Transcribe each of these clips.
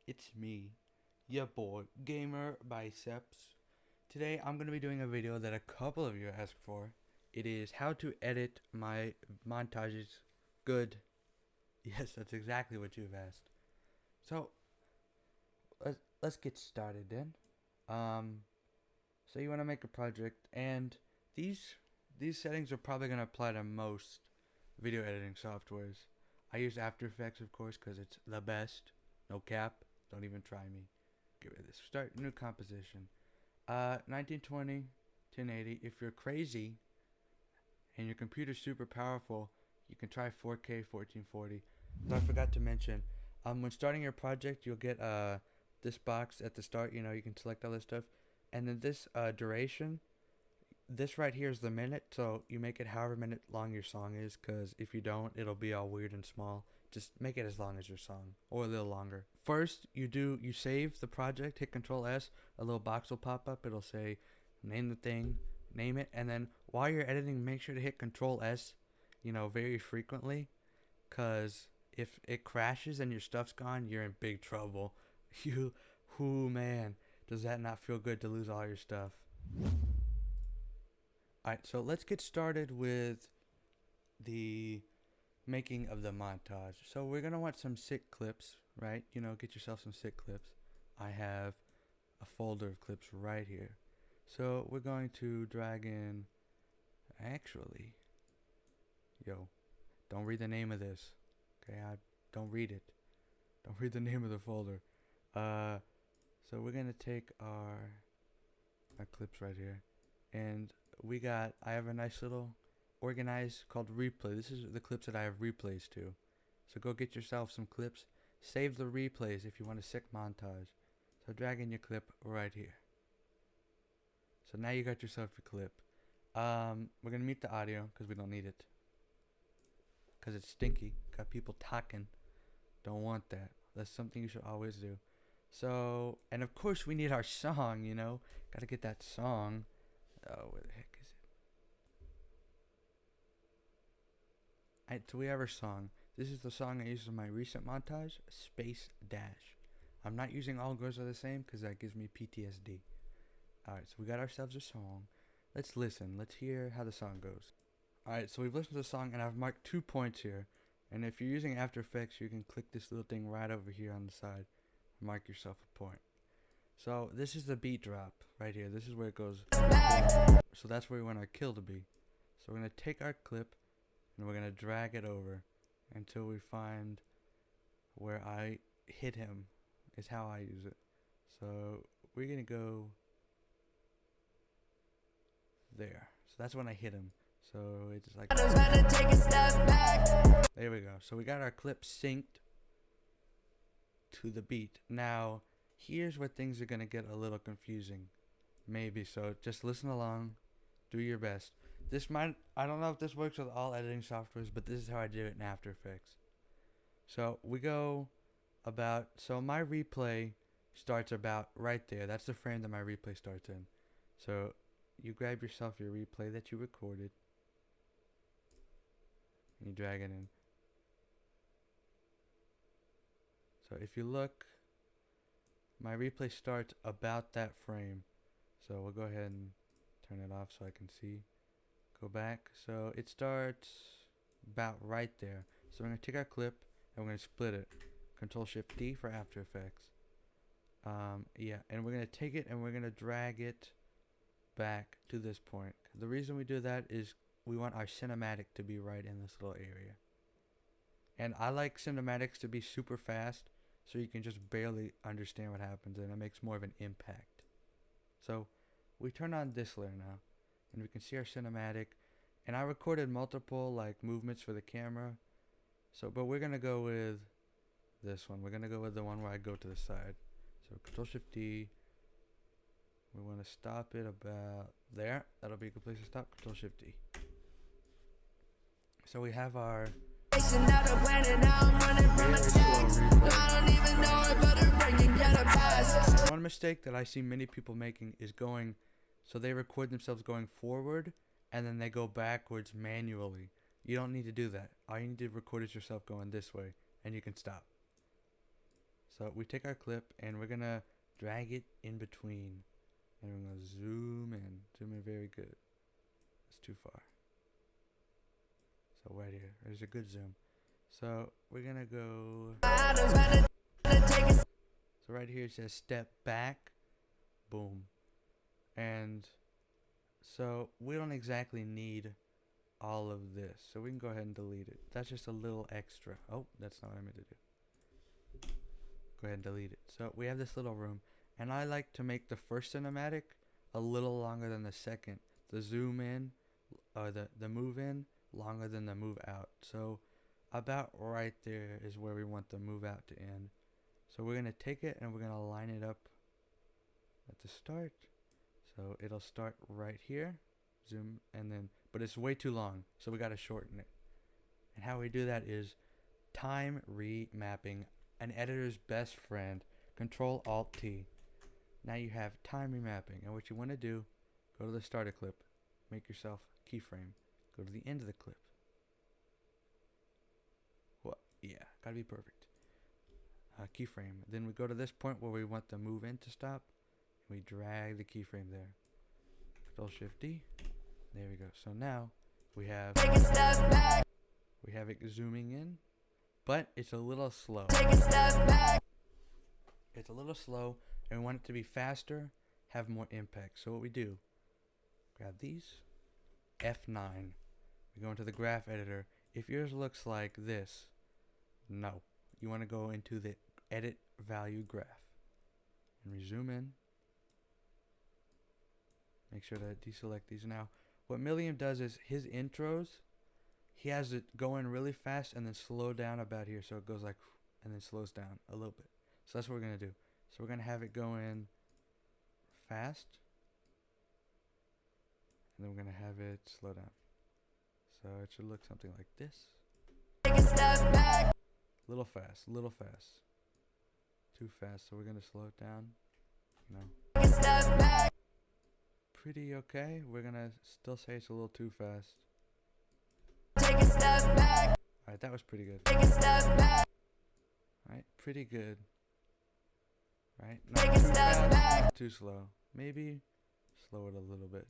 It's me, your boy, Gamer Biceps. Today I'm going to be doing a video that a couple of you asked for. It is how to edit my montages good. Yes, that's exactly what you've asked. So, let's get started then. Um, so you want to make a project, and these settings are probably going to apply to most video editing softwares. I use After Effects, of course, because it's the best. No cap. Don't even try me. Get rid of this. Start new composition. 1920, 1080. If you're crazy and your computer's super powerful, you can try 4K 1440. But I forgot to mention, when starting your project, you'll get this box at the start. You can select all this stuff, and then this duration. This right here is the minute, so you make it however minute long your song is, because if you don't, it'll be all weird and small. Just make it as long as your song, or a little longer. First, you save the project, hit Control S, a little box will pop up, it'll say, name the thing, name it, and then while you're editing, make sure to hit Control S, very frequently, because if it crashes and your stuff's gone, you're in big trouble. Man, does that not feel good to lose all your stuff? Alright, so let's get started with the making of the montage. So we're going to want some sick clips, right? Get yourself some sick clips. I have a folder of clips right here. So we're going to drag in, actually, don't read the name of this. Okay, don't read it. Don't read the name of the folder. So we're going to take our clips right here, and I have a nice little organized called replay. This is the clips that I have replays to. So go get yourself some clips. Save the replays if you want a sick montage. So drag in your clip right here. So now you got yourself your clip. We're going to mute the audio because we don't need it. Because it's stinky. Got people talking. Don't want that. That's something you should always do. So, and of course we need our song, Gotta get that song. Oh, where the heck is it? So we have our song. This is the song I used in my recent montage, Space Dash. I'm not using All Girls Are the Same because that gives me PTSD. Alright, so we got ourselves a song. Let's listen. Let's hear how the song goes. Alright, so we've listened to the song and I've marked 2 points here. And if you're using After Effects, you can click this little thing right over here on the side. Mark yourself a point. So this is the beat drop right here. This is where it goes. So that's where we want our kill to be. So we're going to take our clip and we're going to drag it over until we find where I hit him, is how I use it. So we're going to go there. So that's when I hit him. So it's like, there we go. So we got our clip synced to the beat. Now here's where things are going to get a little confusing, maybe, so just listen along, do your best. I don't know if this works with all editing softwares, but this is how I did it in After Effects. So we go so my replay starts about right there. That's the frame that my replay starts in. So you grab yourself your replay that you recorded and you drag it in. So if you look, my replay starts about that frame. So we'll go ahead and turn it off so I can see. Go back. So it starts about right there. So we're going to take our clip and we're going to split it. Control Shift D for After Effects. And we're going to take it and we're going to drag it back to this point. The reason we do that is we want our cinematic to be right in this little area. And I like cinematics to be super fast, so you can just barely understand what happens, and it makes more of an impact. So we turn on this layer now, and we can see our cinematic. And I recorded multiple movements for the camera. But we're gonna go with this one. We're gonna go with the one where I go to the side. So Control Shift D. We want to stop it about there. That'll be a good place to stop. Control Shift D. So we have our one mistake that I see many people making is so they record themselves going forward and then they go backwards manually. You don't need to do that. All you need to record is yourself going this way and you can stop. So we take our clip and we're gonna drag it in between, and we're gonna zoom in very good. That's too far. So right here, there's a good zoom. So we're gonna go. So right here it says step back, boom, and so we don't exactly need all of this, so we can go ahead and delete it. That's just a little extra. Oh, that's not what I meant to do. Go ahead and delete it. So we have this little room, and I like to make the first cinematic a little longer than the second. The zoom in, or the move in, longer than the move out. So about right there is where we want the move out to end. So we're gonna take it and we're gonna line it up at the start. So it'll start right here, zoom, and then, but it's way too long, so we gotta shorten it. And how we do that is time remapping, an editor's best friend. Control Alt T. Now you have time remapping, and what you want to do, go to the starter clip, make yourself a keyframe, go to the end of the clip. What? Yeah, gotta be perfect. Keyframe. Then we go to this point where we want the move in to stop. We drag the keyframe there. Control Shift D. There we go. So now we have it zooming in, but it's a little slow. It's a little slow, and we want it to be faster, have more impact. So what we do, grab these, F9. We go into the graph editor. If yours looks like this, no. You want to go into the edit value graph. And we zoom in. Make sure to deselect these now. What Milliam does is his intros, he has it going really fast and then slow down about here. So it goes like, and then slows down a little bit. So that's what we're going to do. So we're going to have it go in fast. And then we're going to have it slow down. So it should look something like this. Little fast, little fast. Too fast, so we're going to slow it down. You know. Pretty okay. We're going to still say it's a little too fast. Alright, that was pretty good. Alright, pretty good. Right? Not too fast, not too slow. Maybe slow it a little bit.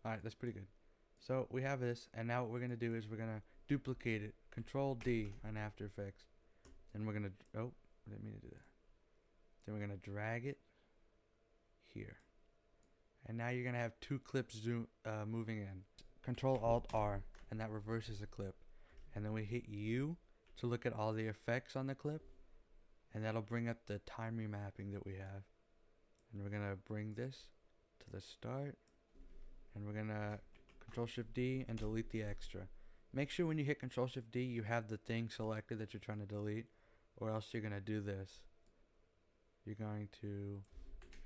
Alright, that's pretty good. So we have this, and now what we're going to do is we're going to duplicate it. Control D on After Effects. Then we're going to, oh, I didn't mean to do that. Then we're going to drag it here. And now you're going to have two clips moving in. Control Alt R, and that reverses the clip. And then we hit U to look at all the effects on the clip. And that'll bring up the time remapping that we have. And we're going to bring this to the start. And we're going to Control Shift D and delete the extra. Make sure when you hit Control Shift D you have the thing selected that you're trying to delete, or else you're going to do this. You're going to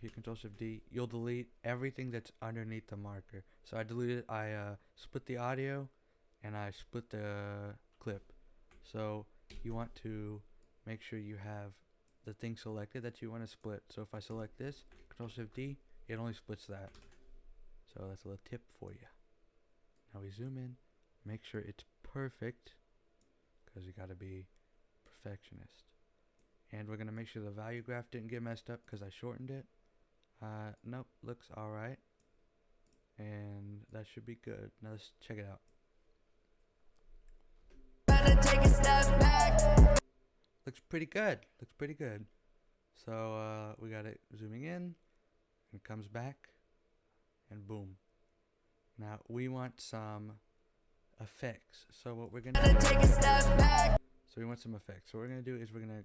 hit Control Shift D, you'll delete everything that's underneath the marker. So I deleted, I split the audio and I split the clip. So you want to make sure you have the thing selected that you want to split. So if I select this, Control Shift D, it only splits that. So that's a little tip for you. Now we zoom in, make sure it's perfect, because you got to be perfectionist. And we're going to make sure the value graph didn't get messed up because I shortened it. Nope, looks alright. And that should be good. Now let's check it out. Looks pretty good. Looks pretty good. So we got it zooming in, and it comes back, and boom. Now we want some effects. So what we're gonna do so we want some effects. So what we're gonna do is we're gonna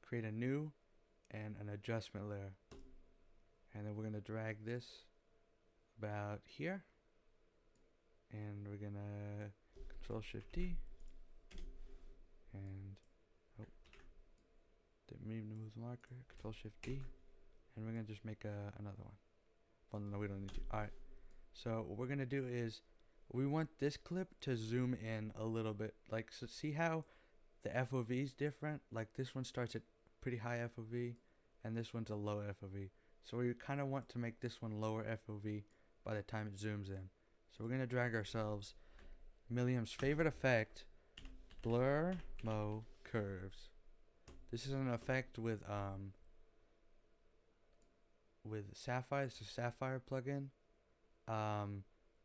create a new and an adjustment layer. And then we're gonna drag this about here. And we're gonna Control Shift D. And didn't mean to move the marker. Control Shift D. And we're gonna just make another one. Well, no, we don't need to. Alright. So what we're gonna do is we want this clip to zoom in a little bit. Like, so see how the FOV is different? Like this one starts at pretty high FOV and this one's a low FOV. So we kind of want to make this one lower FOV by the time it zooms in. So we're gonna drag ourselves Milliam's favorite effect, blur mo curves. This is an effect with Sapphire. It's a Sapphire plugin.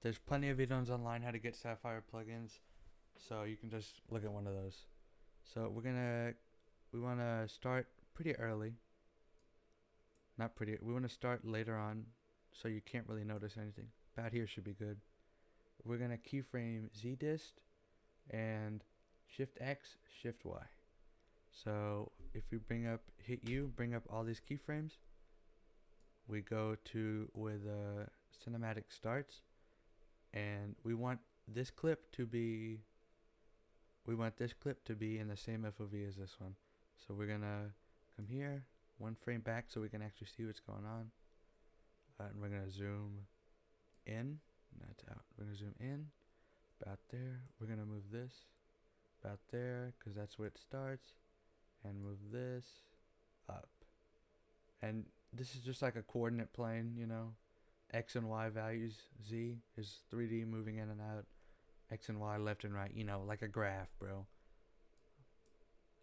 There's plenty of videos online how to get Sapphire plugins, so you can just look at one of those. So we want to start pretty early. Not pretty. We want to start later on, so you can't really notice anything. About here should be good. We're gonna keyframe Z dist and Shift X, Shift Y. So if we hit U, bring up all these keyframes. We go to where the cinematic starts, and we want this clip to be in the same FOV as this one. So we're gonna come here, one frame back so we can actually see what's going on. And we're gonna zoom in, that's out. We're gonna zoom in, about there. We're gonna move this about there, because that's where it starts, and move this up. And this is just like a coordinate plane, you know. X and Y values. Z is 3D moving in and out. X and Y left and right, you know, like a graph, bro.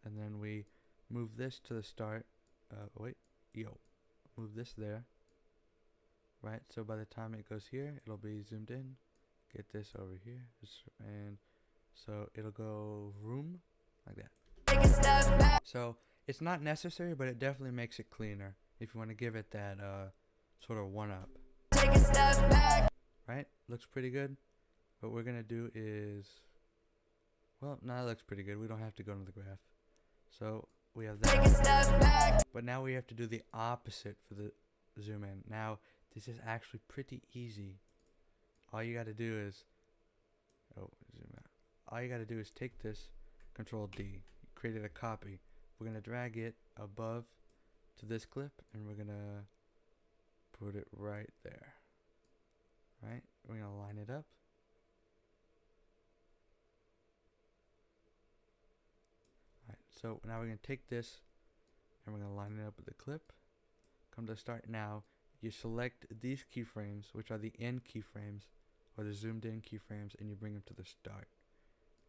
And then we move this to the start. Move this there. Right, so by the time it goes here, it'll be zoomed in. Get this over here, and so it'll go room like that. So it's not necessary, but it definitely makes it cleaner if you want to give it that sort of one up. Right, looks pretty good. What we're gonna do is, well, no, that looks pretty good. We don't have to go into the graph. So we have that. But now we have to do the opposite for the zoom in. Now this is actually pretty easy. All you gotta do is, zoom out. All you gotta do is take this, Control D, created a copy. We're gonna drag it above to this clip, and we're gonna put it right there. Right? We're gonna line it up. Alright, so now we're gonna take this and we're gonna line it up with the clip. Come to start now. You select these keyframes, which are the end keyframes, or the zoomed in keyframes, and you bring them to the start.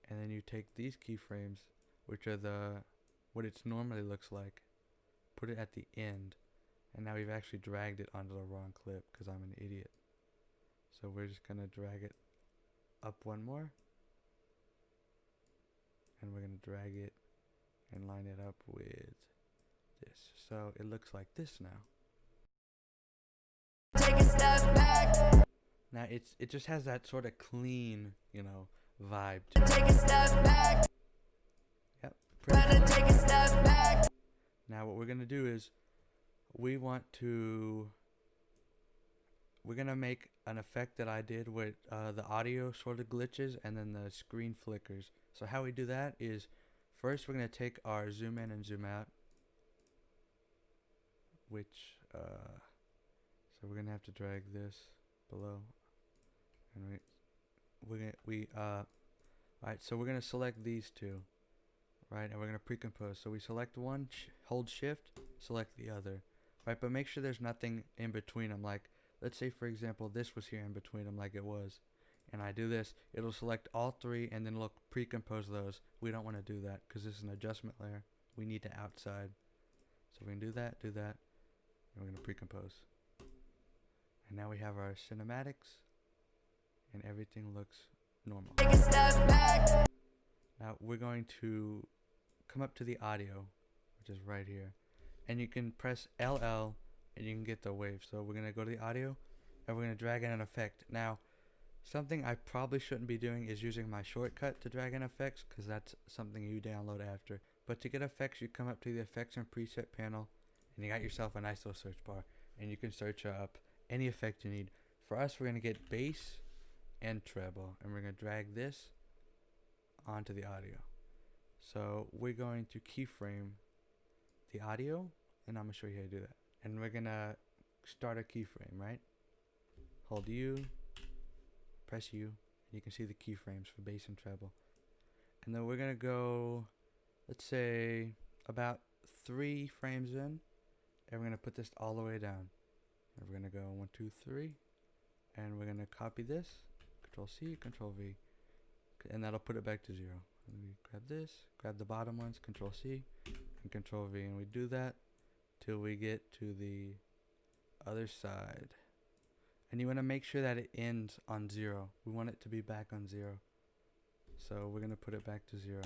And then you take these keyframes, which are what it normally looks like, put it at the end. And now we've actually dragged it onto the wrong clip because I'm an idiot. So we're just gonna drag it up one more, and we're gonna drag it and line it up with this. So it looks like this now. Take a step back. Now it just has that sort of clean, you know, vibe to it. Take a step back. Yep. Take a step back. Now what we're gonna do is we're gonna make an effect that I did where the audio sort of glitches and then the screen flickers. So how we do that is, first we're gonna take our zoom in and zoom out, which so we're gonna have to drag this below, and alright, so we're gonna select these two, right, and we're gonna pre-compose. So we select one, hold shift, select the other, right, but make sure there's nothing in between them. Like, let's say for example this was here in between them, like it was, and I do this, it'll select all three and then look pre-compose those. We don't want to do that because this is an adjustment layer. We need to outside. So we're gonna do that, and we're gonna pre-compose. And now we have our cinematics, and everything looks normal. Take a step back. Now we're going to come up to the audio, which is right here, and you can press LL and you can get the wave. So we're gonna go to the audio and we're gonna drag in an effect. Now something I probably shouldn't be doing is using my shortcut to drag in effects, because that's something you download after. But to get effects, you come up to the effects and preset panel, and you got yourself a nice little search bar, and you can search up any effect you need. For us, we're gonna get bass and treble, and we're gonna drag this onto the audio. So we're going to keyframe the audio, and I'm gonna show you how to do that. And we're gonna start a keyframe, right? Hold U, press U, and you can see the keyframes for bass and treble. And then we're gonna go, let's say about 3 frames in, and we're gonna put this all the way down. And we're gonna go 1, 2, 3, and we're gonna copy this, Control C, Control V, and that'll put it back to 0. And we grab this, grab the bottom ones, Control C, and Control V, and we do that till we get to the other side. And you want to make sure that it ends on 0. We want it to be back on 0. So we're going to put it back to 0.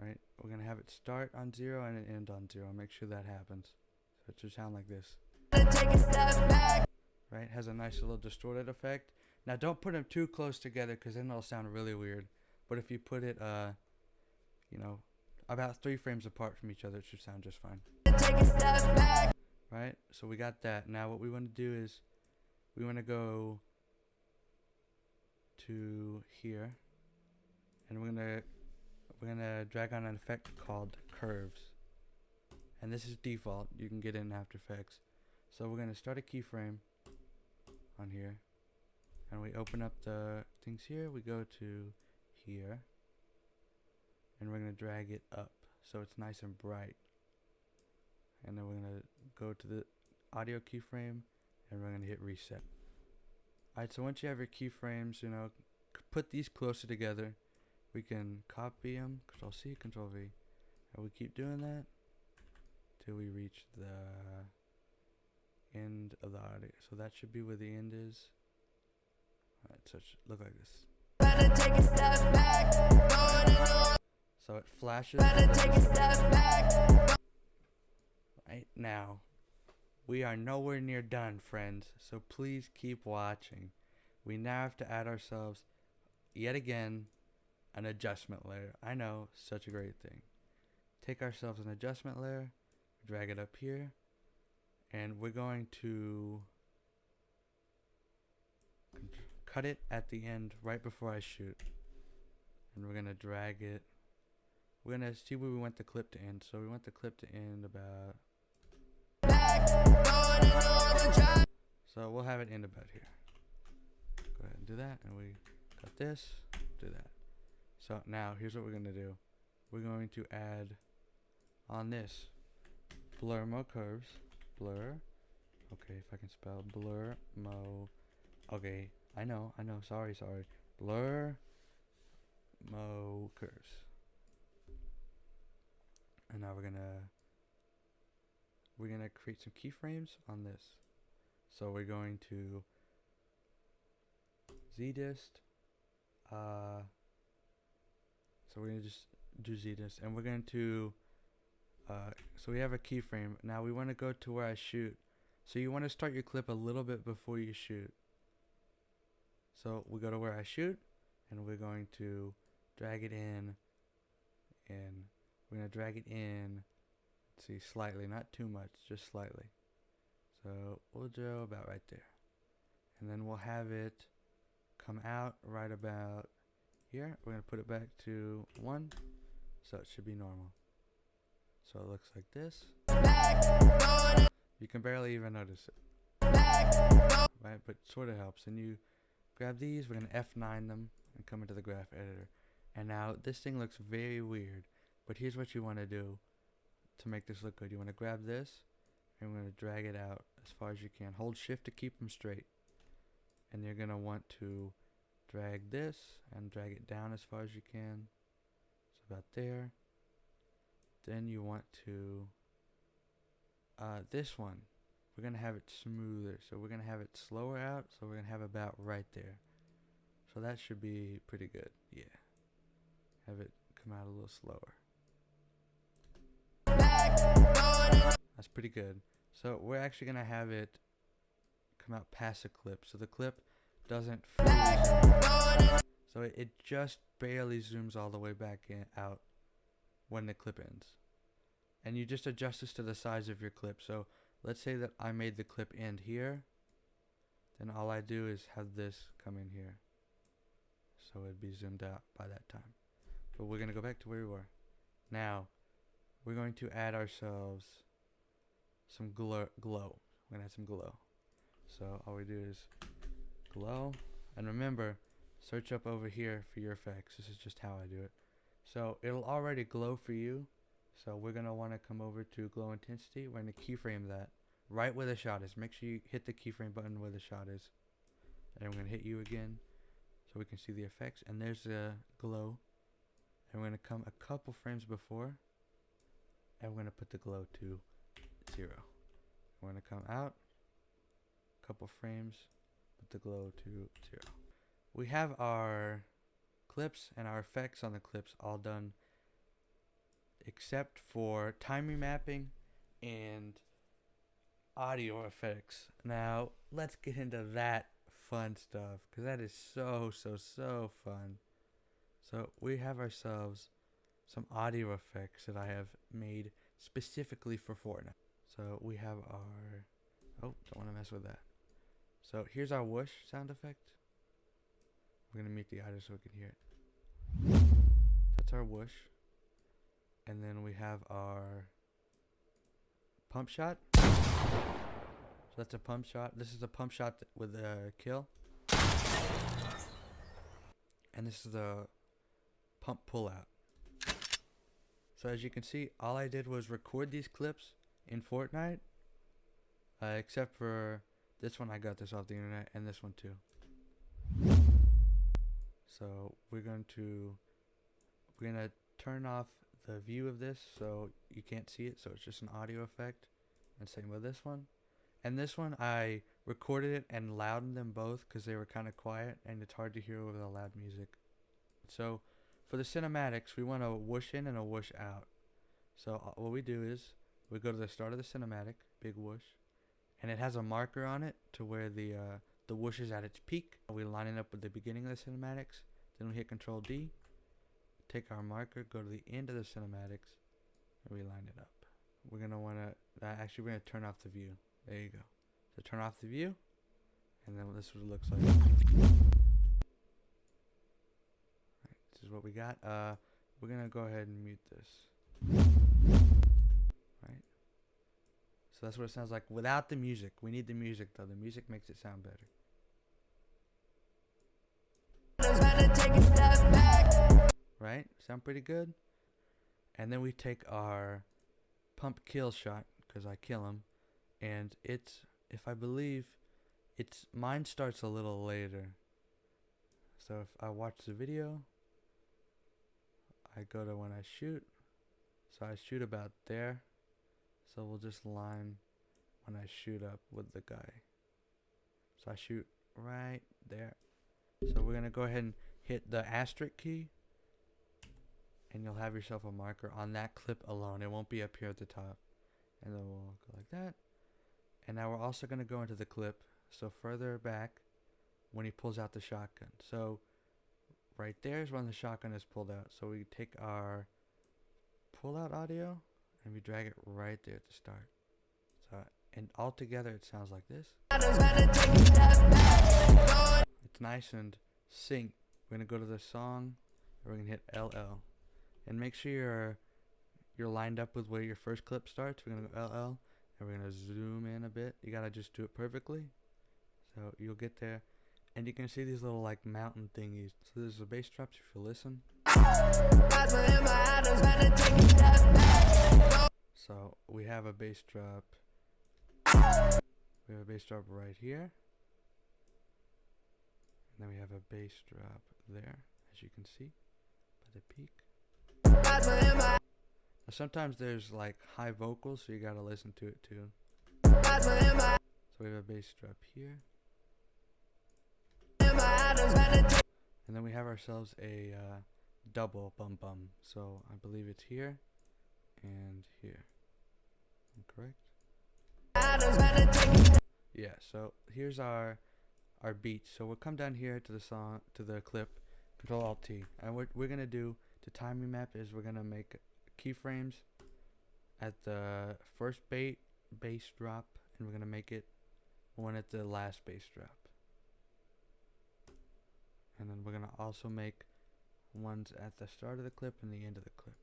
Right? We're going to have it start on 0 and it end on 0. Make sure that happens. So it should sound like this. Right? Has a nice little distorted effect. Now don't put them too close together because then it'll sound really weird. But if you put it, you know, about 3 frames apart from each other, it should sound just fine. Right? So we got that. Now what we want to do is we want to go to here, and we're gonna drag on an effect called curves, and this is default. You can get it in After Effects. So we're gonna start a keyframe on here, and we open up the things here. We go to here, and we're gonna drag it up so it's nice and bright, and then we're gonna go to the audio keyframe, and we're gonna hit reset. Alright, so once you have your keyframes, you know, put these closer together. We can copy them, Control C, Control V, and we keep doing that till we reach the end of the audio. So that should be where the end is. Alright, so it should look like this. So it flashes. Right now, we are nowhere near done, friends, so please keep watching. We now have to add ourselves, yet again, an adjustment layer. I know, such a great thing. Take ourselves an adjustment layer, drag it up here, and we're going to cut it at the end right before I shoot. And we're going to drag it. We're going to see where we want the clip to end. So we want the clip to end about... So we'll have it end about here. Go ahead and do that, and we got this, do that. So now here's what we're going to do. We're going to add on this blur mo curves, blur. Okay, if I can spell blur mo. Okay, I know, sorry. Blur mo curves. And now we're gonna create some keyframes on this. So we're going to zdist. So we're gonna just do zdist, and we're going to so we have a keyframe. Now we want to go to where I shoot. So you want to start your clip a little bit before you shoot. So we go to where I shoot, and we're going to drag it in, and we're going to drag it in, let's see, slightly, not too much, just slightly. So we'll go about right there. And then we'll have it come out right about here. We're going to put it back to 1, so it should be normal. So it looks like this. You can barely even notice it. Right, but sort of helps. And you grab these, we're going to F9 them and come into the graph editor. And now this thing looks very weird, but here's what you want to do to make this look good. You want to grab this, and we're going to drag it out as far as you can. Hold shift to keep them straight. And you're going to want to drag this and drag it down as far as you can. It's about there. Then you want to this one, we're going to have it smoother. So we're going to have it slower out. So we're going to have about right there. So that should be pretty good. Yeah. Have it come out a little slower. That's pretty good. So we're actually going to have it come out past the clip. So the clip doesn't freeze. So it just barely zooms all the way back out when the clip ends. And you just adjust this to the size of your clip. So let's say that I made the clip end here. Then all I do is have this come in here. So it'd be zoomed out by that time. But we're going to go back to where we were. Now, we're going to add ourselves some glow. We're going to add some glow. So all we do is glow. And remember, search up over here for your effects. This is just how I do it. So it'll already glow for you. So we're going to want to come over to glow intensity. We're going to keyframe that right where the shot is. Make sure you hit the keyframe button where the shot is. And we're going to hit you again so we can see the effects. And there's the glow. And we're going to come a couple frames before. and we're going to put the glow to 0. We're going to come out, couple frames, put the glow to 0. We have our clips and our effects on the clips all done, except for time remapping and audio effects. Now let's get into that fun stuff, because that is so fun. So we have ourselves some audio effects that I have made specifically for Fortnite. So we have our, oh, don't want to mess with that. So here's our whoosh sound effect. We're gonna mute the audio so we can hear it. That's our whoosh. And then we have our pump shot. So that's a pump shot. This is a pump shot with a kill. And this is the pump pull out. So as you can see, all I did was record these clips in Fortnite, except for this one. I got this off the internet, and this one too. So we're gonna turn off the view of this so you can't see it, so it's just an audio effect, and same with this one. And this one I recorded it and loudened them both because they were kind of quiet and it's hard to hear over the loud music. So for the cinematics, we want a whoosh in and a whoosh out. So what we do is we go to the start of the cinematic, big whoosh, and it has a marker on it to where the whoosh is at its peak. We line it up with the beginning of the cinematics, then we hit Control D, take our marker, go to the end of the cinematics, and we line it up. We're gonna wanna actually we're gonna turn off the view. There you go. So turn off the view, and then this is what it looks like. Right, this is what we got. We're gonna go ahead and mute this. Right. So that's what it sounds like without the music. We need the music though. The music makes it sound better. Right? Sound pretty good? And then we take our pump kill shot, because I kill him, and it's, if I believe, mine starts a little later. So if I watch the video, I go to when I shoot, so I shoot about there, so we'll just line when I shoot up with the guy. So I shoot right there. So we're gonna go ahead and hit the asterisk key, and you'll have yourself a marker on that clip alone. It won't be up here at the top. And then we'll go like that. And now we're also going to go into the clip, so further back when he pulls out the shotgun. So right there is when the shotgun is pulled out. So we take our pull out audio and we drag it right there at the start. So, and all together it sounds like this. It's nice and synced. We're going to go to the song, and we're going to hit LL. And make sure you're lined up with where your first clip starts. We're going to go LL, and we're going to zoom in a bit. You got to just do it perfectly. So you'll get there. And you can see these little like mountain thingies. So there's a bass drop if you listen. So we have a bass drop. We have a bass drop right here. And then we have a bass drop there, as you can see, by the peak. Now sometimes there's like high vocals, so you gotta listen to it too. So we have a bass drop here. And then we have ourselves a double bum bum. So I believe it's here and here. I'm correct? Yeah, so here's our beat. So we'll come down here to the song, to the clip, Control Alt T. And what we're gonna do to time remap is we're gonna make keyframes at the first bass drop, and we're gonna make it one at the last bass drop. And then we're gonna also make ones at the start of the clip and the end of the clip.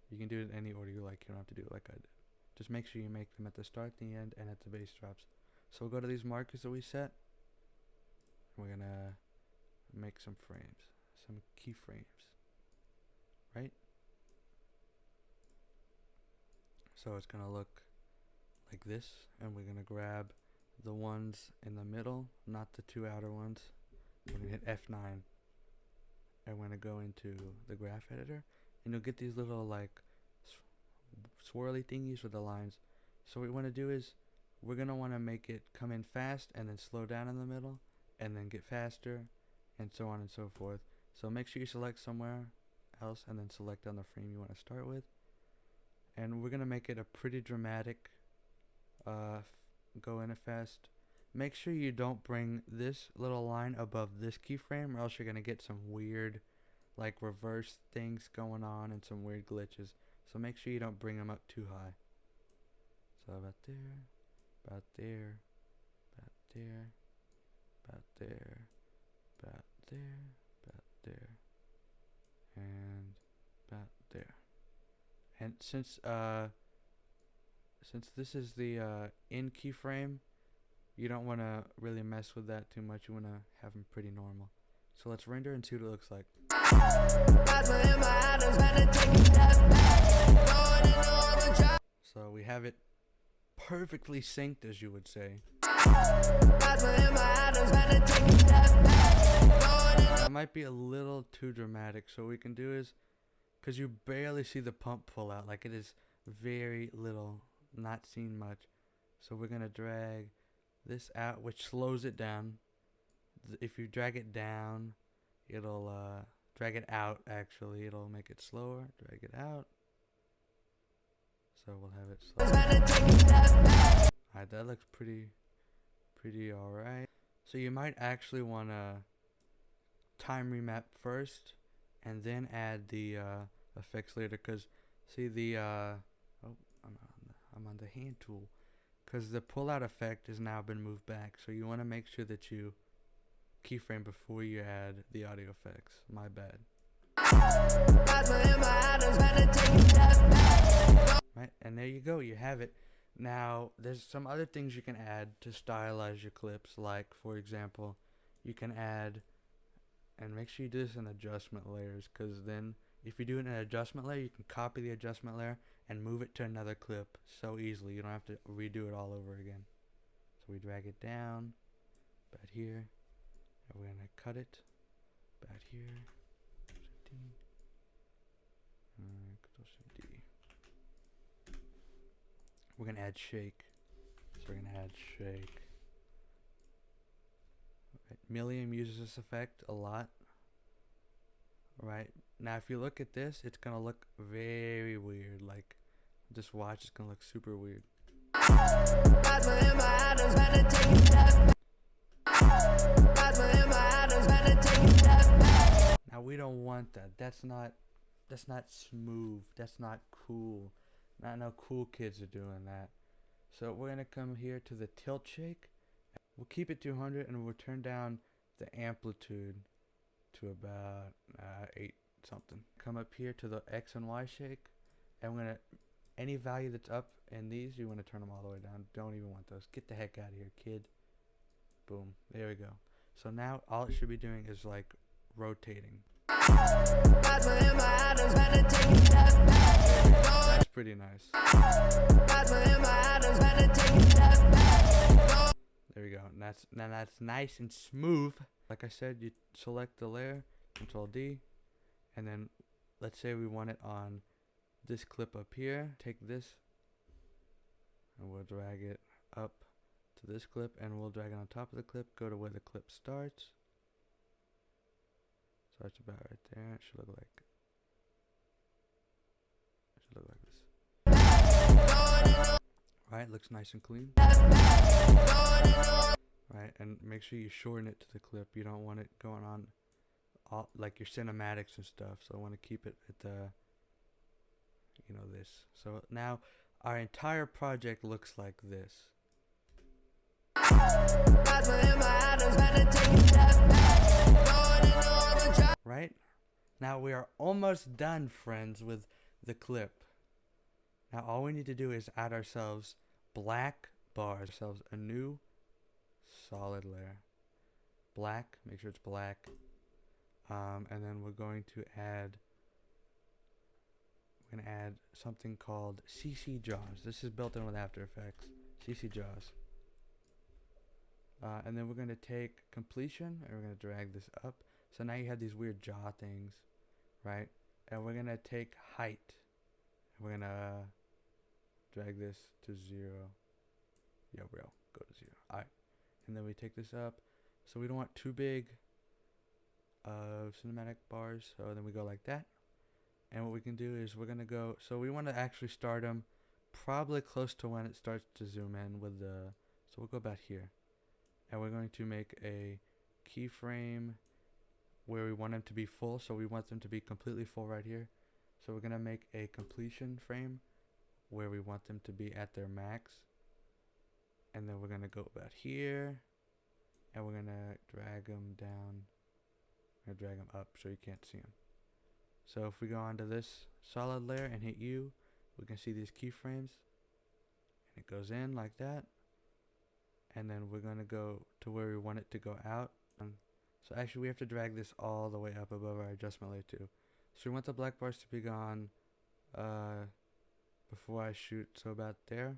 You can do it in any order you like. You don't have to do it like I did. Just make sure you make them at the start, the end, and at the bass drops. So we'll go to these markers that we set. We're gonna make some frames, some keyframes, right? So it's gonna look like this, and we're gonna grab the ones in the middle, not the two outer ones. We're gonna hit F9, and we're gonna go into the graph editor, and you'll get these little like swirly thingies with the lines. So what we want to do is we're going to want to make it come in fast and then slow down in the middle and then get faster and so on and so forth. So make sure you select somewhere else and then select on the frame you want to start with. And we're going to make it a pretty dramatic go in it fast. Make sure you don't bring this little line above this keyframe, or else you're going to get some weird like reverse things going on and some weird glitches. So make sure you don't bring them up too high. So about there, about there, about there, about there, about there, about there, and about there. And since this is the in keyframe, you don't want to really mess with that too much. You want to have them pretty normal. So let's render and see what it looks like. So we have it perfectly synced, as you would say. That might be a little too dramatic. So what we can do is, because you barely see the pump pull out, like it is very little, not seen much. So we're going to drag this out, which slows it down. If you drag it down, it'll drag it out, actually it'll make it slower. Drag it out, so we'll have it slow. Alright, that looks pretty alright. So you might actually want to time remap first and then add the effects later, because see the I'm on the hand tool, because the pull out effect has now been moved back. So you want to make sure that you keyframe before you add the audio effects. My bad. Right, and there you go, you have it. Now there's some other things you can add to stylize your clips, like for example you can add, and make sure you do this in adjustment layers, because then if you do it in an adjustment layer, you can copy the adjustment layer and move it to another clip so easily. You don't have to redo it all over again. So we drag it down about here, and we're gonna cut it about here. Control-Shift-D. We're gonna add shake. So we're gonna add shake. Right. Milliam uses this effect a lot. Right, now if you look at this, it's gonna look very weird. Like, just watch, it's gonna look super weird. Now we don't want that. That's not smooth. That's not cool. Not no cool kids are doing that. So we're gonna come here to the tilt shake. We'll keep it 200 and we'll turn down the amplitude to about 8 something. Come up here to the X and Y shake, and we're gonna, any value that's up in these, you want to turn them all the way down. Don't even want those. Get the heck out of here, kid. Boom. There we go. So now all it should be doing is like rotating. That's pretty nice. There we go. Now that's nice and smooth. Like I said, you select the layer, Control-D, and then let's say we want it on this clip up here. Take this, and we'll drag it up to this clip, and we'll drag it on top of the clip, go to where the clip starts. Starts about right there. It should look like this. Right, looks nice and clean. Right, and make sure you shorten it to the clip. You don't want it going on all like your cinematics and stuff. So I want to keep it at the, you know, this. So now our entire project looks like this. Right? Now we are almost done, friends, with the clip. Now all we need to do is add ourselves black bars, ourselves a new solid layer. Black, make sure it's black. And then we're going to add something called CC Jaws. This is built in with After Effects. CC Jaws. And then we're going to take completion and we're going to drag this up. So now you have these weird jaw things, right? and we're gonna take height. We're gonna drag this to 0. Yeah, we'll go to 0. Alright. And then we take this up. So we don't want too big cinematic bars. So then we go like that. And what we can do is we're gonna go. So we want to actually start them probably close to when it starts to zoom in with the. So we'll go back here. And we're going to make a keyframe where we want them to be full. So we want them to be completely full right here. So we're gonna make a completion frame where we want them to be at their max. And then we're gonna go about here, and we're gonna drag them down. We're gonna drag them up so you can't see them. So if we go onto this solid layer and hit U, we can see these keyframes, and it goes in like that. And then we're gonna go to where we want it to go out. So actually we have to drag this all the way up above our adjustment layer too. So we want the black bars to be gone before I shoot. So about there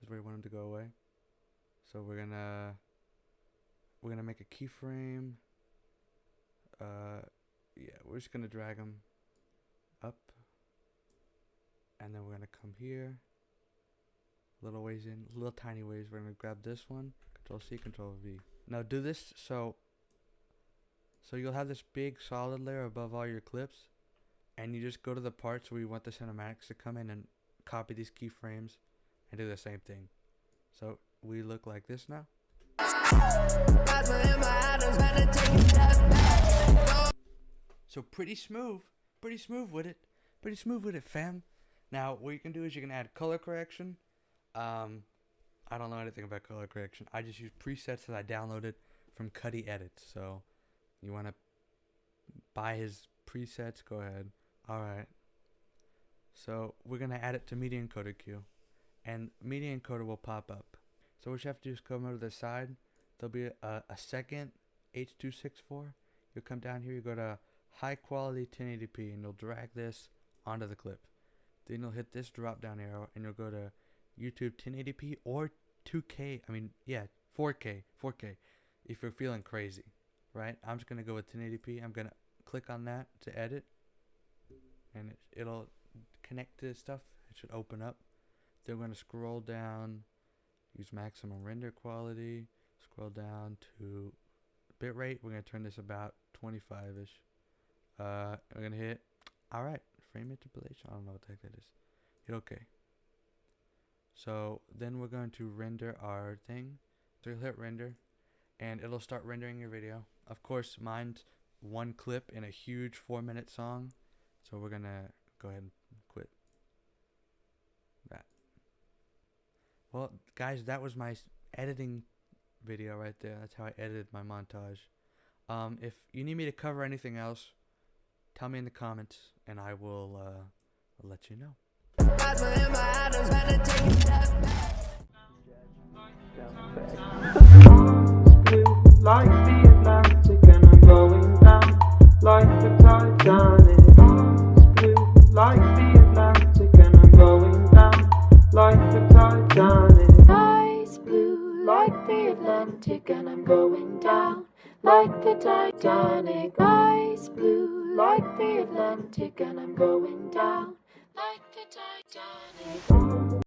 is where we want them to go away. So we're gonna make a keyframe. Yeah, we're just gonna drag them up, and then we're gonna come here, little ways in, little tiny ways. We're gonna grab this one, Control C, Control V. Now do this so you'll have this big solid layer above all your clips, and you just go to the parts where you want the cinematics to come in and copy these keyframes and do the same thing. So we look like this now. So pretty smooth with it, fam. Now what you can do is you can add color correction. I don't know anything about color correction. I just use presets that I downloaded from Cuddy Edits. So you want to buy his presets, go ahead. Alright, so we're gonna add it to media encoder queue, and media encoder will pop up. So what you have to do is come over to the side. There'll be a second H.264. You'll come down here, you go to high quality 1080p, and you'll drag this onto the clip. Then you'll hit this drop down arrow, and you'll go to YouTube 1080p or 2K. I mean, yeah, 4K if you're feeling crazy, right? I'm just gonna go with 1080p. I'm gonna click on that to edit, and it'll connect to stuff. It should open up. Then we're gonna scroll down, use maximum render quality, scroll down to bitrate. We're gonna turn this about 25ish. We're gonna hit alright, frame interpolation. I don't know what the heck that is. Hit OK. So then we're going to render our thing. So you'll hit render, and it'll start rendering your video. Of course, mine's one clip in a huge 4-minute song, so we're gonna go ahead and quit that. Well, guys, that was my editing video right there. That's how I edited my montage. If you need me to cover anything else, tell me in the comments, and I will let you know. Like the Atlantic, and I'm going down like the Titanic. It's blue like the Atlantic, and I'm going down like the Titanic. Sky's blue like the Atlantic, and I'm going down like the Titanic. Sky's blue like the Atlantic, and I'm going down like the Titanic.